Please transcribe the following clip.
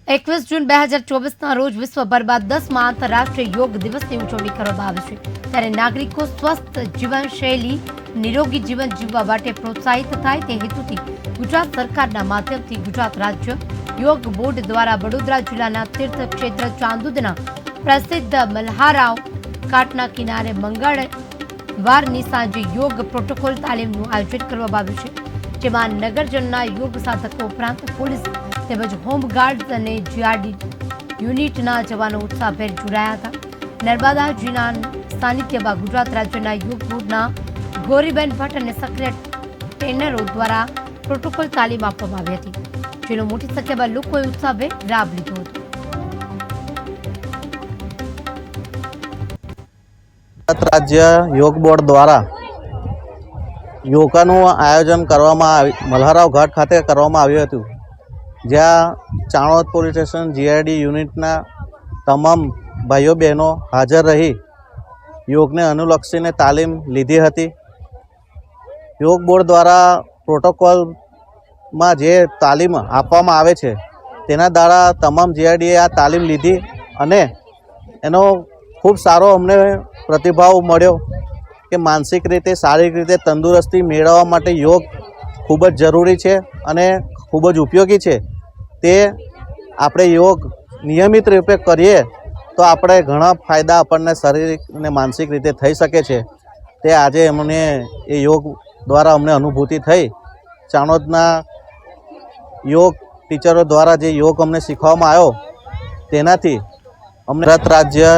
21 જૂન 2024 રોજ વિશ્વભરમાં 10મા આંતરરાષ્ટ્રીય યોગ દિવસની ઉજવણી કરવામાં આવે છે। ત્યારે નાગરિકો સ્વસ્થ જીવનશૈલી, નિરોગી જીવન જીવવા માટે પ્રોત્સાહિત થાય તે હેતુથી ગુજરાત સરકારના માધ્યમથી ગુજરાત રાજ્ય યોગ બોર્ડ દ્વારા વડોદરા જિલ્લાના તીર્થ ક્ષેત્ર ચાંદુદના પ્રસિદ્ધ મલ્હારાવ ઘાટના કિનારે મંગળવારની સાંજે યોગ પ્રોટોકોલ તાલીમનું આયોજન કરવામાં આવ્યું છે, જેમાં નગરજનના યોગ સાધકો ઉપરાંત પોલીસ તેમજ હોમગાર્ડ અને જીઆરડી યુનિટના જવાનો ઉત્સાહભેર જોડાયા હતા। નર્મદાજીના સાનિધ્યમાં ગુજરાત રાજ્યના યોગ બોર્ડના ગૌરીબેન ભટ્ટ અને સક્રિય ટ્રેનરો દ્વારા પ્રોટોકોલ તાલીમ આપવામાં આવી હતી, જેનો મોટી સંખ્યામાં લોકોએ ઉત્સાહભેર લાભ લીધો હતો। ગુજરાત રાજ્ય યોગ બોર્ડ દ્વારા યોગાનું આયોજન કરવામાં મલ્હારાવ ઘાટ ખાતે કરવામાં આવ્યું હતું, જ્યાં ચાણોદ પોલીસ સ્ટેશન જીઆરડી યુનિટના તમામ ભાઈઓ બહેનો હાજર રહી યોગને અનુલક્ષીને તાલીમ લીધી હતી। યોગ બોર્ડ દ્વારા પ્રોટોકોલમાં જે તાલીમ આપવામાં આવે છે તેના દ્વારા તમામ જીઆરડીએ આ તાલીમ લીધી અને એનો ખૂબ સારો અમને પ્રતિભાવ મળ્યો કે માનસિક રીતે, શારીરિક રીતે તંદુરસ્તી મેળવવા માટે યોગ ખૂબ જ જરૂરી છે અને ખૂબ જ ઉપયોગી છે। તે આપણે યોગ નિયમિત રૂપે કરીએ તો આપણે ઘણા ફાયદા આપણને શારીરિક અને માનસિક રીતે થઈ શકે છે। તે આજે અમને એ યોગ દ્વારા અમને અનુભૂતિ થઈ। ચાણોદના યોગ ટીચરો દ્વારા જે યોગ અમને શીખવવામાં આવ્યો તેનાથી અમને ગુજરાત રાજ્ય